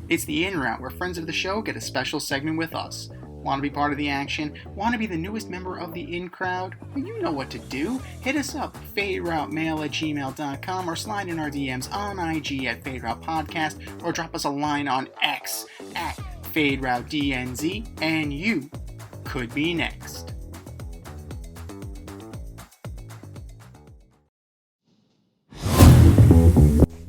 It's the In Route, where friends of the show get a special segment with us. Want to be part of the action? Want to be the newest member of the In Crowd? Well, you know what to do. Hit us up, faderoutemail@gmail.com, or slide in our DMs on IG at FadeRoutePodcast, or drop us a line on X at FadeRouteDNZ, and you could be next.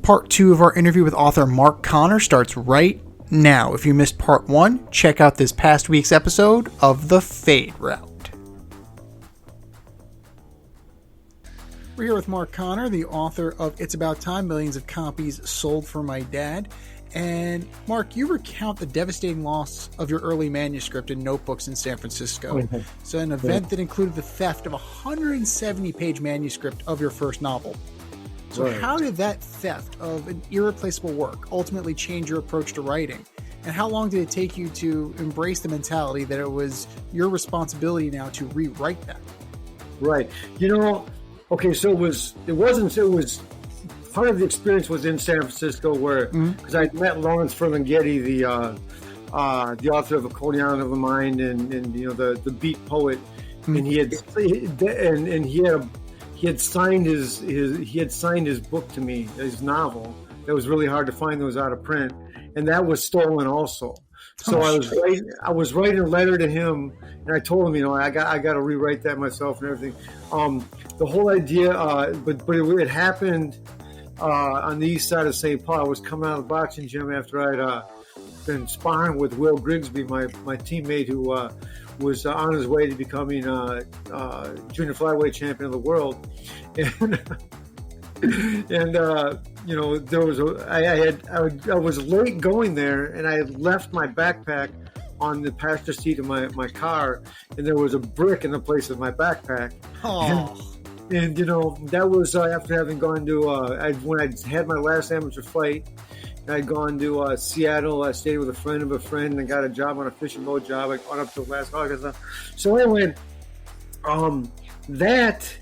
Part 2 of our interview with author Mark Connor starts right now. If you missed part 1, check out this past week's episode of The Fade Route. We're here with Mark Connor, the author of It's About Time, Millions of Copies Sold for My Dad. And Mark, you recount the devastating loss of your early manuscript in notebooks in San Francisco. So an event that included the theft of a 170-page manuscript of your first novel. So how did that theft of an irreplaceable work ultimately change your approach to writing? And how long did it take you to embrace the mentality that it was your responsibility now to rewrite that? Right. Okay, so it was part of the experience was in San Francisco where, because I met Lawrence Ferlinghetti, the author of A Coney Island of the Mind and the beat poet, and he had signed his book to me, his novel. That was really hard to find. That was out of print, and that was stolen also. So I was writing a letter to him, and I told him, I got to rewrite that myself and everything. The whole idea, but it happened on the east side of St. Paul. I was coming out of the boxing gym after I'd been sparring with Will Grigsby, my teammate who was on his way to becoming junior flyweight champion of the world, and there was I was late going there, and I had left my backpack on the passenger seat of my car, and there was a brick in the place of my backpack. And that was after having gone to when I had my last amateur fight. I'd gone to Seattle. I stayed with a friend of a friend and got a job on a fishing boat job. I gone up to last August. So anyway, that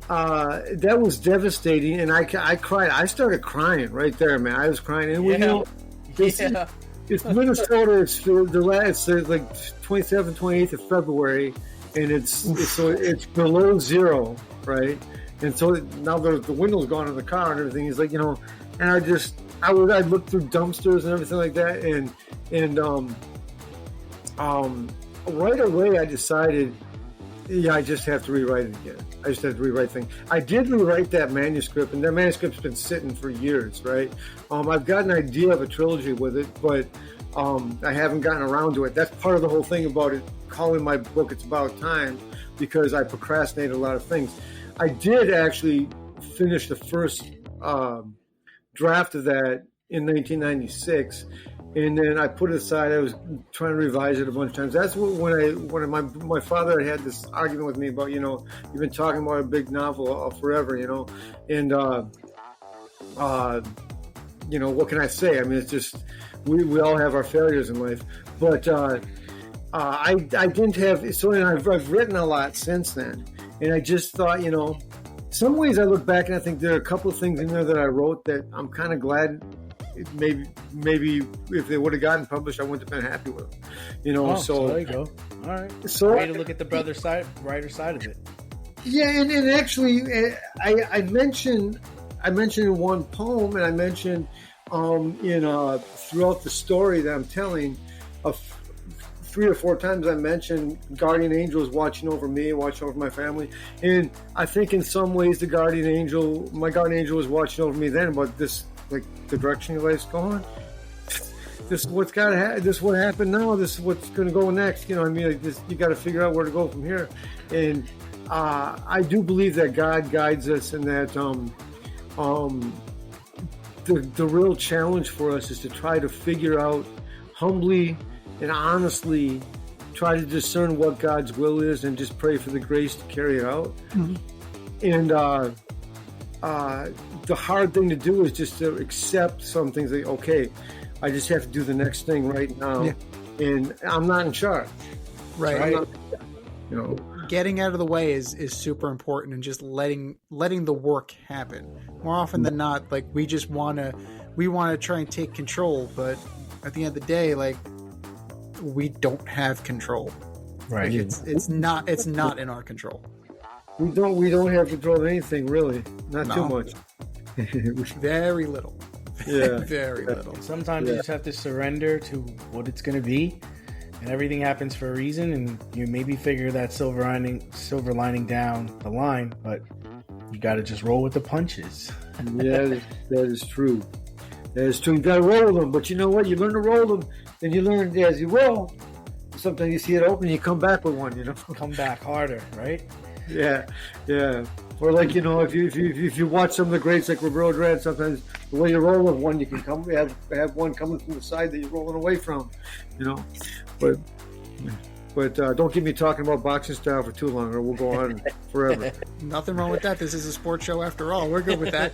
was devastating, and I cried. I started crying right there, man. I was crying, and it's Minnesota. It's like 27th, 28th of February, and it's below zero, right? And so now the window's gone in the car and everything. He's like, and I'd look through dumpsters and everything like that, and right away I decided, I just have to rewrite it again. I just have to rewrite things. I did rewrite that manuscript, and that manuscript's been sitting for years, right? I've got an idea of a trilogy with it, but I haven't gotten around to it. That's part of the whole thing about it, calling my book It's About Time, because I procrastinated a lot of things. I did actually finish the first draft of that in 1996, and then I put it aside. I was trying to revise it a bunch of times. That's when my father had this argument with me about, you've been talking about a big novel forever, and what can I say? I mean, it's just we all have our failures in life, but I didn't have so, and I've written a lot since then, and I just thought, some ways I look back and I think there are a couple of things in there that I wrote that I'm kind of glad maybe if they would have gotten published, I wouldn't have been happy with them. So there you go. All right. So way to look at the writer side of it. Yeah, and actually, I mentioned in one poem, and I mentioned throughout the story that I'm telling, 3 or 4 times I mentioned guardian angels watching over me, watching over my family, and I think in some ways my guardian angel was watching over me then. But this, like, the direction your life's going, this is what's got to happen. This is what happened now. This is what's going to go next. You got to figure out where to go from here. And I do believe that God guides us, and that the real challenge for us is to try to figure out humbly and honestly, try to discern what God's will is, and just pray for the grace to carry it out. And the hard thing to do is just to accept some things, like, okay, I just have to do the next thing right now, and I'm not in charge. Right. So getting out of the way is super important, and just letting the work happen. More often than not, like, we want to try and take control, but at the end of the day, like, we don't have control. Right. Like, it's not in our control. We don't have control of anything, really. Not too much. Very little. Yeah. Very little. Sometimes you just have to surrender to what it's going to be, and everything happens for a reason, and you maybe figure that silver lining down the line, but you got to just roll with the punches. Yeah, that is true. That is true. You got to roll them, but you know what? You learn to roll them, and you learn as you roll. Sometimes you see it open, you come back with one. Come back harder, right? Yeah. Or like, if you watch some of the greats like Roberto Dredd, sometimes the way you roll with one, you can have one coming from the side that you're rolling away from, But don't get me talking about boxing style for too long, or we'll go on forever. Nothing wrong with that. This is a sports show after all. We're good with that.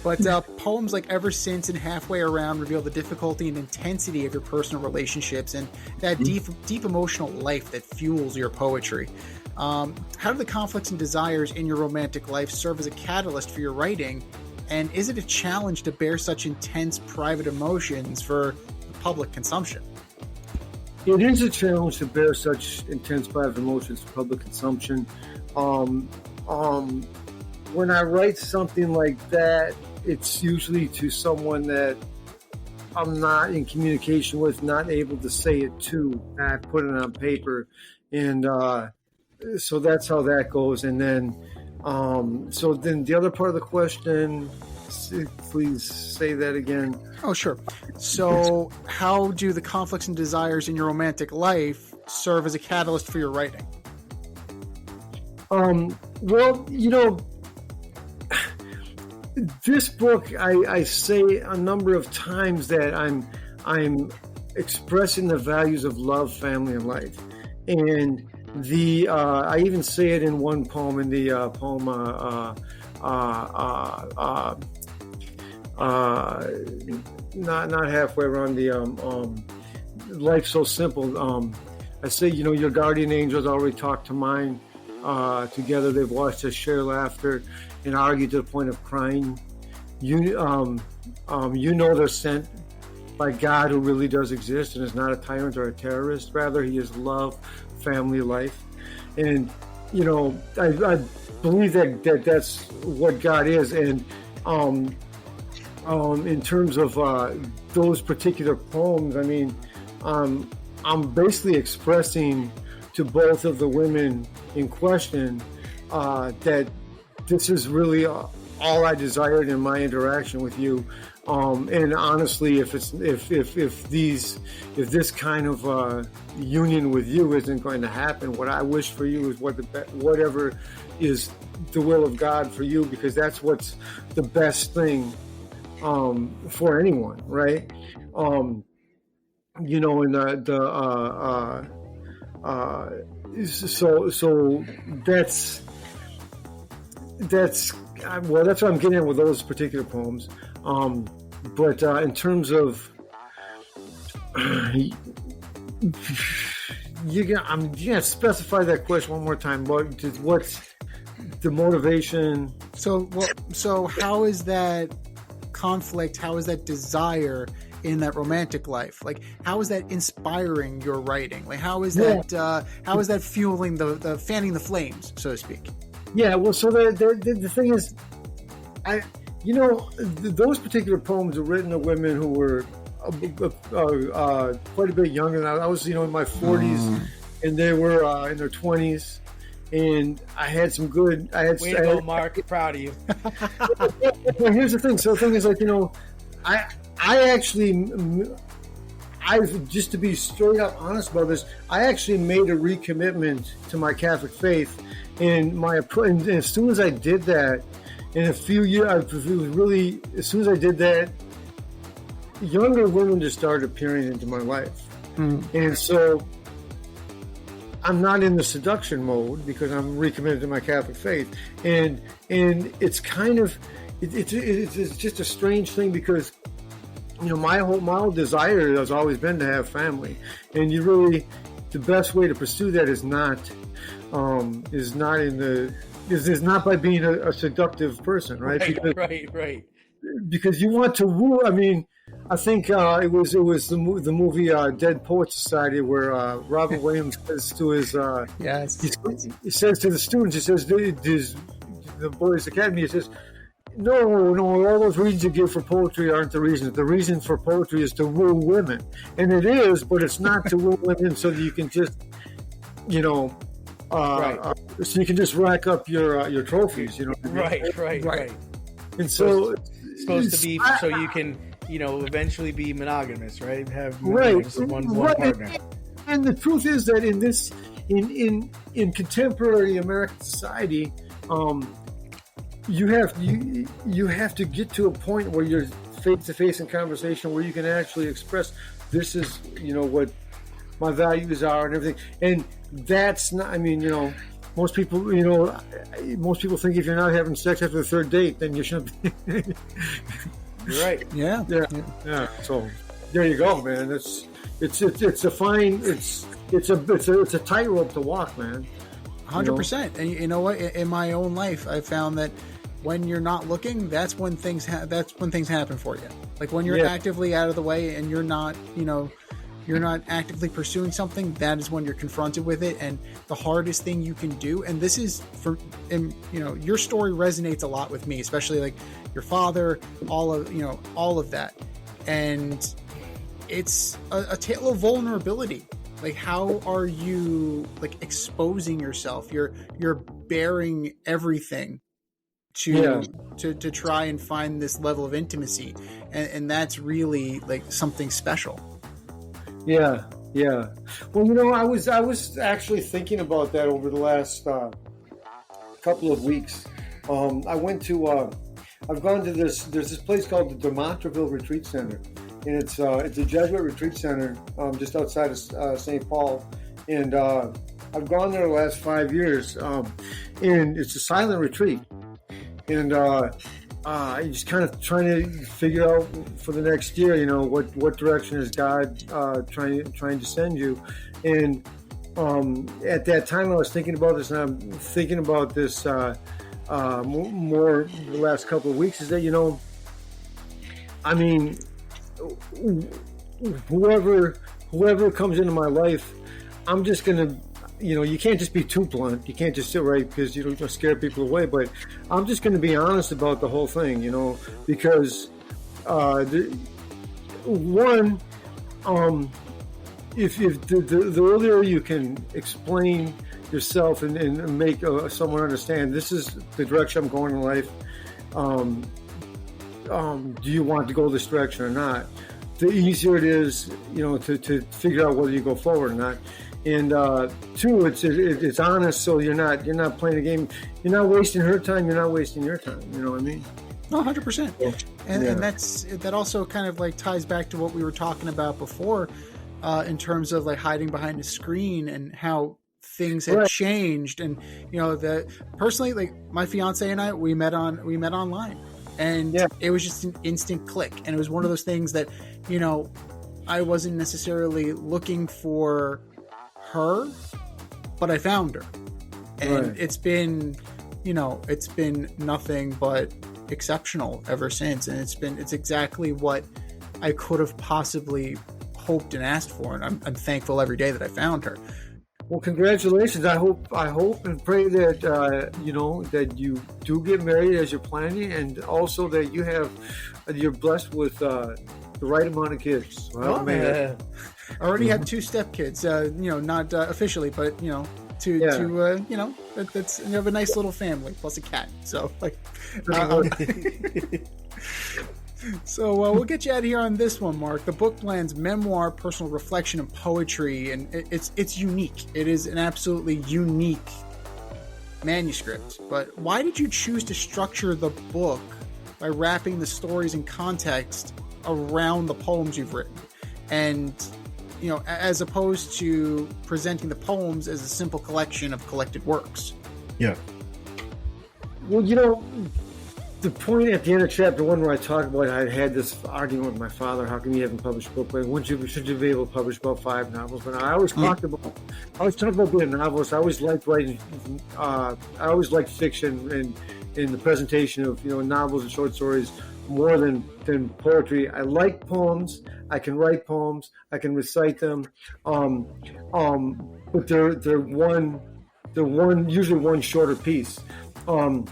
But poems like Ever Since and Halfway Around reveal the difficulty and intensity of your personal relationships and that deep emotional life that fuels your poetry. How do the conflicts and desires in your romantic life serve as a catalyst for your writing? And is it a challenge to bear such intense private emotions for public consumption? It is a challenge to bear such intense private emotions for public consumption. When I write something like that, it's usually to someone that I'm not in communication with, not able to say it to, and I put it on paper. And so that's how that goes. And then, so then the other part of the question, please say that again. Oh, sure. So how do the conflicts and desires in your romantic life serve as a catalyst for your writing? Well, this book, I say a number of times that I'm expressing the values of love, family, and life. And I even say it in one poem, in the poem not halfway around, the Life So Simple. I say, your guardian angels already talked to mine. Together they've watched us share laughter and argue to the point of crying. They're sent by God, who really does exist and is not a tyrant or a terrorist. Rather, he is love, family, life. And I believe that's what God is. And in terms of those particular poems, I mean, I'm basically expressing to both of the women in question that this is really all I desired in my interaction with you. And honestly, if this kind of union with you isn't going to happen, what I wish for you is whatever is the will of God for you, because that's what's the best thing for anyone, right? And so that's what I'm getting at with those particular poems. But in terms of you gotta specify that question one more time. What's the motivation? So how is that conflict? How is that desire in that romantic life? Like, how is that inspiring your writing? Like, how is that fueling the fanning the flames, so to speak? Yeah, well, so the thing is, those particular poems are written to women who were quite a bit younger than I was. In my 40s, and they were in their 20s, and I had some good. Way to go, Mark! Proud of you. Well, here's the thing. So the thing is, just to be straight up honest about this, I actually made a recommitment to my Catholic faith, and as soon as I did that, in a few years, as soon as I did that, younger women just started appearing into my life. And so I'm not in the seduction mode because I'm recommitted to my Catholic faith. And it's kind of, it's just a strange thing because, my whole desire has always been to have family. And the best way to pursue that is not by being a seductive person, right? Right. Because you want to woo. I mean, I think it was the movie Dead Poets Society, where Robert Williams says to his Yes. he says to the students, he says the Boys Academy, he says, no, all those reasons you give for poetry aren't the reasons. The reason for poetry is to woo women, and it is, but it's not to woo women so that you can just, Right. so you can just rack up your trophies, Right. And so It's supposed to be so you can, eventually be monogamous, right? Have right, one right. partner. And the truth is that in contemporary American society, you have to get to a point where you're face to face in conversation where you can actually express, this is what my values are and everything. And that's not, most people think if you're not having sex after the third date, then you shouldn't be. You're right. Yeah. So there you go, man. It's a tightrope to walk, man. 100%. And you know what? In my own life, I found that when you're not looking, that's when things happen for you. Like when you're actively out of the way and you're not actively pursuing something, that is when you're confronted with it. And the hardest thing you can do, and this is your story resonates a lot with me, especially like your father, all of that. And it's a tale of vulnerability. Like, how are you like exposing yourself? You're bearing everything to try and find this level of intimacy. And that's really like something special. Yeah. Well, I was actually thinking about that over the last couple of weeks. I've gone to there's this place called the Demontreville Retreat Center, and it's a Jesuit retreat center just outside of St. Paul, and I've gone there the last 5 years, and it's a silent retreat, and I'm just kind of trying to figure out for the next year, what direction is God trying to send you. And at that time, I was thinking about this, and I'm thinking about this more the last couple of weeks. Is that whoever comes into my life, I'm just gonna. You can't just be too blunt. You can't just sit right because you don't scare people away. But I'm just going to be honest about the whole thing, because if the earlier you can explain yourself and make someone understand, this is the direction I'm going in life. Do you want to go this direction or not? The easier it is, to figure out whether you go forward or not. And two, it's honest, so you're not playing a game. You're not wasting her time. You're not wasting your time. You know what I mean? 100%. And that also kind of like ties back to what we were talking about before, in terms of like hiding behind a screen and how things have changed. And personally, like my fiance and I, we met online, and it was just an instant click. And it was one of those things that I wasn't necessarily looking for her, but I found her, and it's been nothing but exceptional ever since. And it's exactly what I could have possibly hoped and asked for, and I'm thankful every day that I found her. Well, congratulations. I hope and pray that that you do get married as you're planning, and also that you're blessed with the right amount of kids. I already have 2 stepkids, not officially, but that's you have a nice little family plus a cat. So like, so we'll get you out of here on this one, Mark. The book blends memoir, personal reflection, and poetry, and it's unique. It is an absolutely unique manuscript. But why did you choose to structure the book by wrapping the stories and context around the poems you've written, and as opposed to presenting the poems as a simple collection of collected works? Yeah. Well, the point at the end of chapter 1 where I talk about I had this argument with my father, how come you haven't published a book? Should you be able to publish about 5 novels? But I always talked about being a novelist. I always liked writing. I always liked fiction and in the presentation of novels and short stories more than poetry. I like poems. I can write poems. I can recite them. But they're usually one shorter piece. And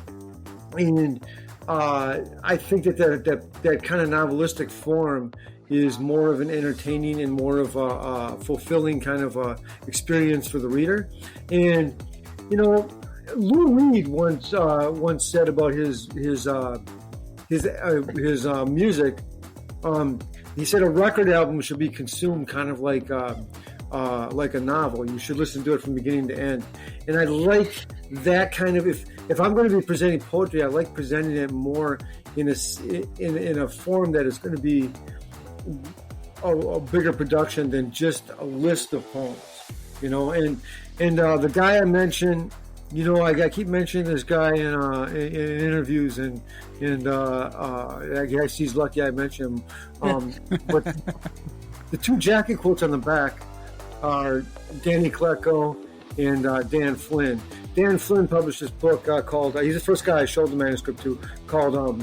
I think that kind of novelistic form is more of an entertaining and more of a fulfilling kind of experience for the reader. And Lou Reed once said about his music. He said a record album should be consumed kind of like a novel. You should listen to it from beginning to end. And I like that kind of, if I'm going to be presenting poetry, I like presenting it more in a form that is going to be a bigger production than just a list of poems. And the guy I mentioned, I keep mentioning this guy in interviews, and I guess he's lucky I mentioned him. But the two jacket quotes on the back are Danny Klecko and Dan Flynn. Dan Flynn published this book called, he's the first guy I showed the manuscript to, called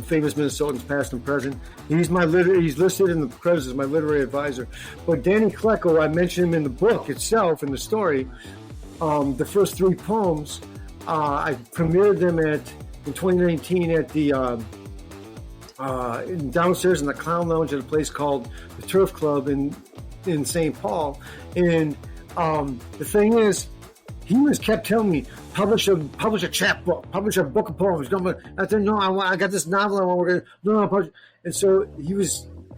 Famous Minnesotans Past and Present. He's listed in the credits as my literary advisor. But Danny Klecko, I mentioned him in the book itself, in the story. The first three poems, I premiered them in 2019 at the downstairs in the Clown Lounge at a place called the Turf Club in St. Paul. And the thing is, he kept telling me, publish a chapbook, publish a book of poems. I said, no, I got this novel I want to publish. And so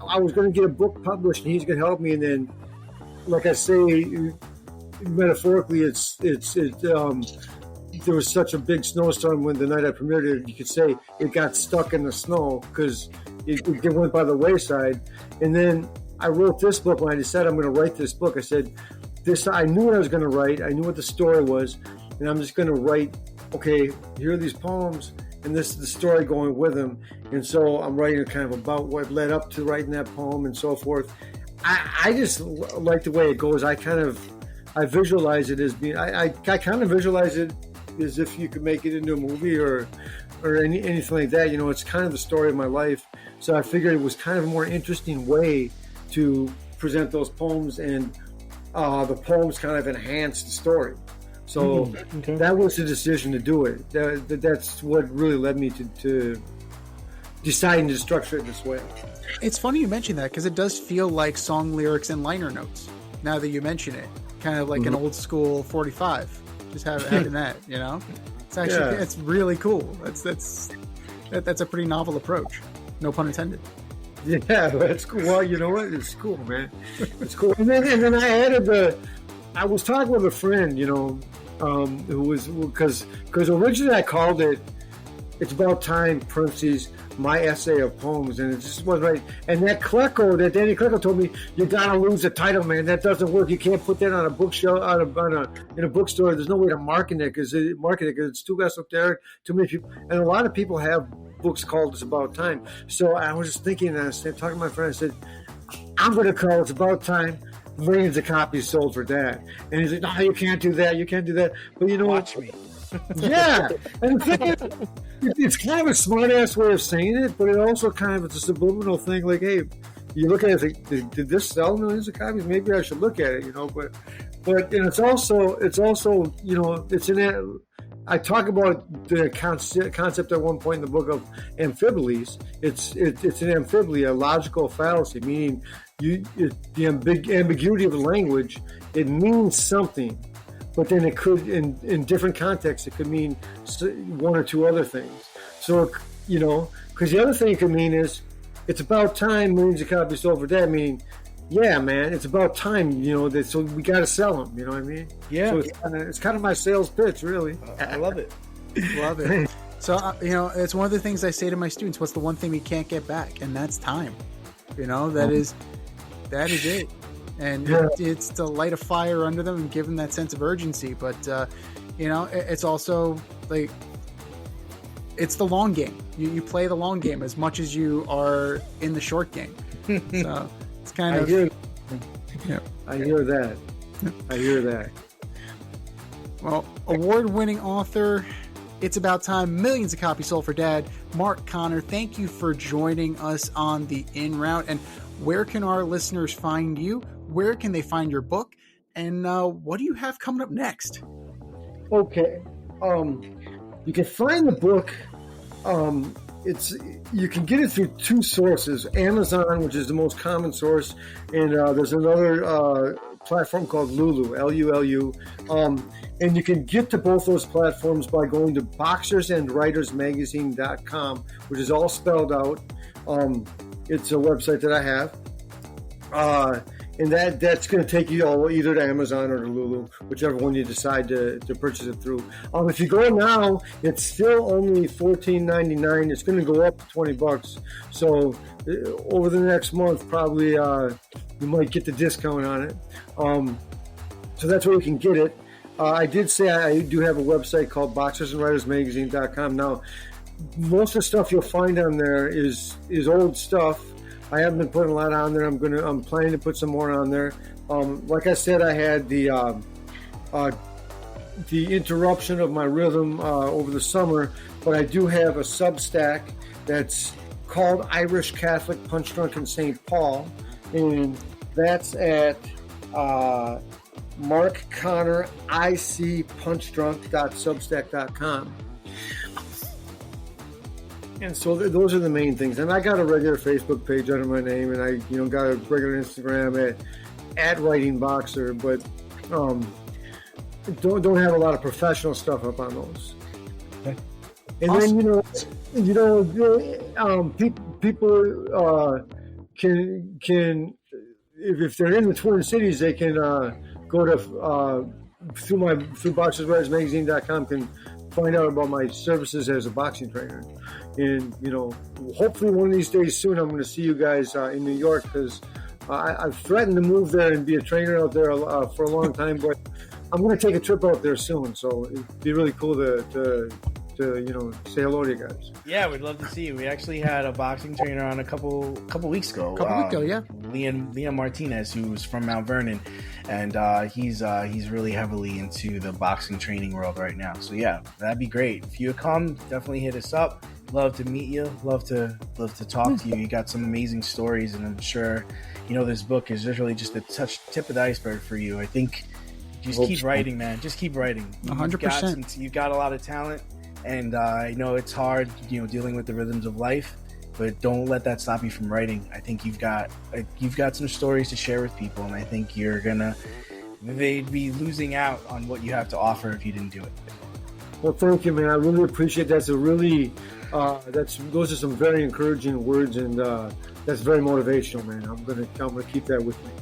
I was going to get a book published, and he's going to help me. And then, like I say, metaphorically, there was such a big snowstorm when the night I premiered it, you could say it got stuck in the snow because it went by the wayside. And then I wrote this book. When I decided I'm going to write this book, I said, I knew what I was going to write. I knew what the story was. And I'm just going to write, okay, here are these poems, and this is the story going with them. And so I'm writing kind of about what led up to writing that poem and so forth. I just like the way it goes. I visualize it as being, I kind of visualize it as if you could make it into a movie or anything like that. It's kind of the story of my life. So I figured it was kind of a more interesting way to present those poems, and the poems kind of enhance the story. So that was the decision to do it. That's what really led me to deciding to structure it this way. It's funny you mention that, because it does feel like song lyrics and liner notes, now that you mention it. Kind of like an old school 45, just having that, it's actually it's really cool. That's a pretty novel approach, no pun intended. Yeah, that's cool. Well, you know what, it's cool, man. It's cool. And then I added I was talking with a friend, who was, because originally I called it It's About Time, parentheses, my essay of poems, and it just wasn't right. And that Danny Klecko told me, you gotta lose the title, man. That doesn't work. You can't put that on a bookshelf, in a bookstore. There's no way to market it because it's too esoteric. Too many people, and a lot of people have books called It's About Time. So I was just thinking, and I was talking to my friend. I said, I'm going to call It's About Time. Millions of copies sold for that. And he's like, no, you can't do that. You can't do that. But watch me. Yeah, and the thing is, it's kind of a smart-ass way of saying it, but it also kind of, it's a subliminal thing. Like, hey, you look at it, like, did this sell millions of copies? Maybe I should look at it, But and it's also it's in that. I talk about the concept at one point in the book of amphiboles. It's an amphibole, a logical fallacy, meaning the ambiguity of the language. It means something. But then it could, in different contexts, it could mean one or two other things. So, because the other thing it could mean is, it's about time millions of copies sold for that. Meaning, yeah, man, it's about time, so we got to sell them, you know what I mean? Yeah. So it's kind of my sales pitch, really. I love it. Love it. So, it's one of the things I say to my students, what's the one thing we can't get back? And that's time. That is it. And it's to light a fire under them and give them that sense of urgency. But, it's also like, it's the long game. You play the long game as much as you are in the short game. So it's kind of... I hear that. Well, award-winning author, It's About Time, millions of copies sold for Dad. Mark Connor, thank you for joining us on the In Route. And where can our listeners find you? Where can they find your book? And what do you have coming up next? Okay. You can find the book. You can get it through two sources: Amazon, which is the most common source, and there's another platform called Lulu, Lulu. And you can get to both those platforms by going to boxersandwritersmagazine.com, which is all spelled out. It's a website that I have. And that's going to take you all either to Amazon or to Lulu, whichever one you decide to purchase it through. If you go now, it's still only $14.99. It's going to go up to $20. So over the next month, probably you might get the discount on it. So that's where you can get it. I did say I do have a website called boxersandwritersmagazine.com. Now, most of the stuff you'll find on there is old stuff. I haven't been putting a lot on there. I'm planning to put some more on there. Like I said, I had the interruption of my rhythm over the summer, but I do have a Substack that's called Irish Catholic Punch Drunk in St. Paul, and that's at Mark Connor IC punchdrunk.substack.com. And so those are the main things. And I got a regular Facebook page under my name, and I got a regular Instagram at Writing Boxer, but don't have a lot of professional stuff up on those. Okay. And awesome. Then people can if they're in the Twin Cities, they can go to through boxerswritersmagazine.com can find out about my services as a boxing trainer. And, hopefully one of these days soon, I'm going to see you guys in New York, because I've threatened to move there and be a trainer out there for a long time, but I'm going to take a trip out there soon. So it'd be really cool to say hello to you guys. Yeah, we'd love to see you. We actually had a boxing trainer on a couple weeks ago. Yeah. Liam Martinez, who's from Mount Vernon, and he's really heavily into the boxing training world right now. So yeah, that'd be great. If you come, definitely hit us up. Love to meet you. Love to talk to you. You got some amazing stories, and I'm sure this book is really just a tip of the iceberg for you. I think just keep writing, man. Just keep writing. 100%. You've got a lot of talent. And I know it's hard, dealing with the rhythms of life, but don't let that stop you from writing. I think you've got some stories to share with people, and I think they'd be losing out on what you have to offer if you didn't do it. Well, thank you, man. I really appreciate that. Those are some very encouraging words, and that's very motivational, man. I'm gonna keep that with me.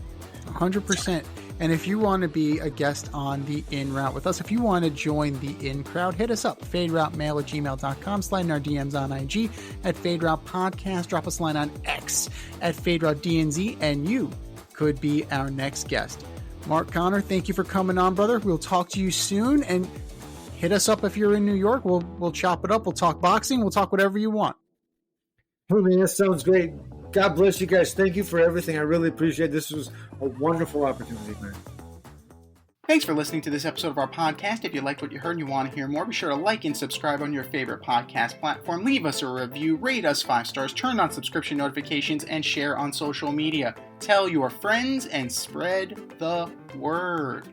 100%. And if you want to be a guest on the In Route with us, if you want to join the In crowd, hit us up, faderoutemail@gmail.com, slide in our DMs on IG at Fade Route Podcast, drop us a line on X at Fade Route DNZ, and you could be our next guest. Mark Connor, thank you for coming on, brother. We'll talk to you soon, and hit us up if you're in New York. We'll chop it up. We'll talk boxing. We'll talk whatever you want. Oh, man, that sounds great. God bless you guys. Thank you for everything. I really appreciate it. This was a wonderful opportunity, man. Thanks for listening to this episode of our podcast. If you liked what you heard and you want to hear more, be sure to like and subscribe on your favorite podcast platform. Leave us a review, rate us 5 stars, turn on subscription notifications, and share on social media. Tell your friends and spread the word.